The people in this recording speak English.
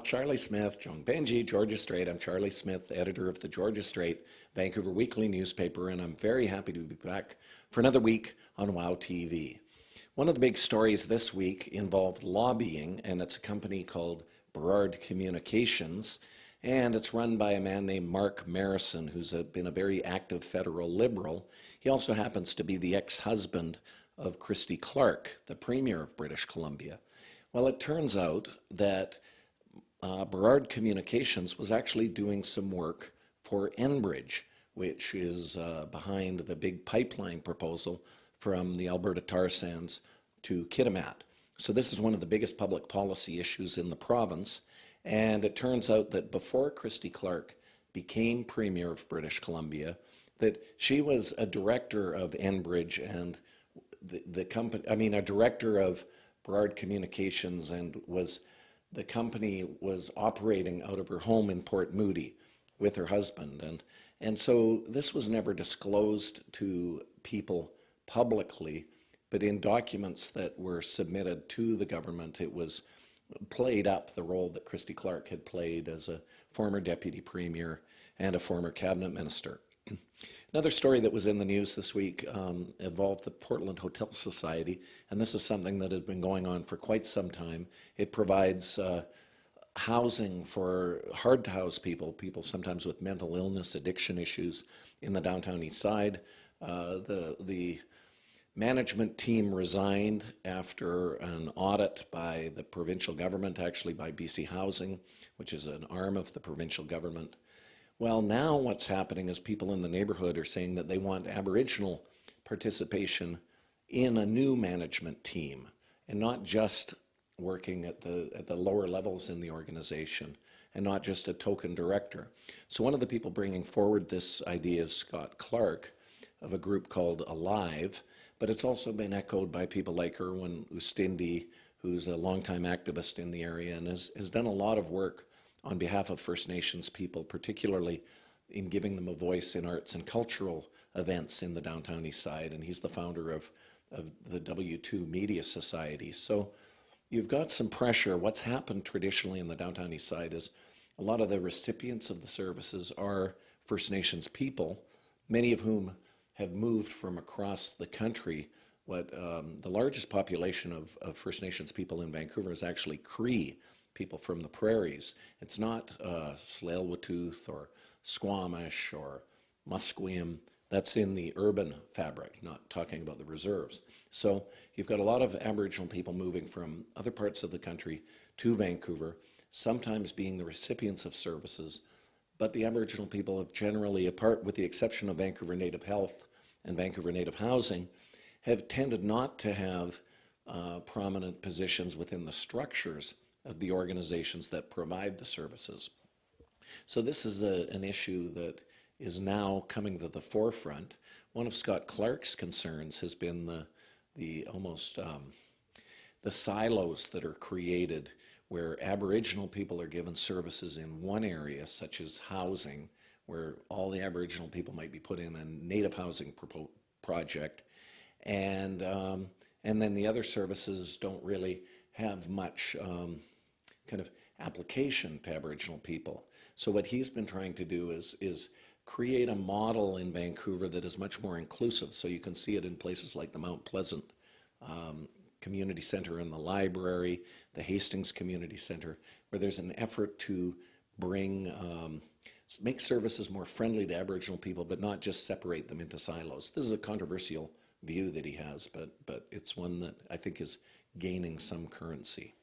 Charlie Smith, Joan Benji, Georgia Strait. I'm Charlie Smith, editor of the Georgia Strait, Vancouver weekly newspaper, and I'm very happy to be back for another week on WOW TV. One of the big stories this week involved lobbying, and it's a company called Burrard Communications, and it's run by a man named Mark Marrison, who's been a very active federal Liberal. He also happens to be the ex-husband of Christy Clark, the Premier of British Columbia. Well, it turns out that Burrard Communications was actually doing some work for Enbridge, which is behind the big pipeline proposal from the Alberta tar sands to Kitimat. So this is one of the biggest public policy issues in the province, and it turns out that before Christy Clark became Premier of British Columbia, that she was a director of Enbridge and the company, a director of Burrard Communications, and the company was operating out of her home in Port Moody with her husband. And so this was never disclosed to people publicly, but in documents that were submitted to the government, it was played up the role that Christy Clark had played as a former deputy premier and a former cabinet minister. Another story that was in the news this week involved the Portland Hotel Society, and this is something that has been going on for quite some time. It provides housing for hard-to-house people sometimes with mental illness, addiction issues in the downtown east side. The management team resigned after an audit by the provincial government, actually by BC Housing, which is an arm of the provincial government. Well, now what's happening is people in the neighborhood are saying that they want Aboriginal participation in a new management team and not just working at the lower levels in the organization and not just a token director. So one of the people bringing forward this idea is Scott Clark of a group called Alive, but it's also been echoed by people like Erwin Ustindi, who's a longtime activist in the area and has done a lot of work on behalf of First Nations people, particularly in giving them a voice in arts and cultural events in the downtown east side, and he's the founder of the W2 Media Society. So you've got some pressure. What's happened traditionally in the downtown east side is a lot of the recipients of the services are First Nations people, many of whom have moved from across the country. The largest population of First Nations people in Vancouver is actually Cree, people from the prairies. It's not Tsleil-Waututh or Squamish or Musqueam. That's in the urban fabric, not talking about the reserves. So you've got a lot of Aboriginal people moving from other parts of the country to Vancouver, sometimes being the recipients of services, but the Aboriginal people have generally, apart with the exception of Vancouver Native Health and Vancouver Native Housing, have tended not to have prominent positions within the structures of the organizations that provide the services. So this is an issue that is now coming to the forefront. One of Scott Clark's concerns has been the silos that are created where Aboriginal people are given services in one area, such as housing, where all the Aboriginal people might be put in a native housing project, and then the other services don't really have much kind of application to Aboriginal people. So what he's been trying to do is create a model in Vancouver that is much more inclusive. So you can see it in places like the Mount Pleasant Community Center and the library, the Hastings Community Center, where there's an effort to make services more friendly to Aboriginal people, but not just separate them into silos. This is a controversial view that he has, but it's one that I think is gaining some currency.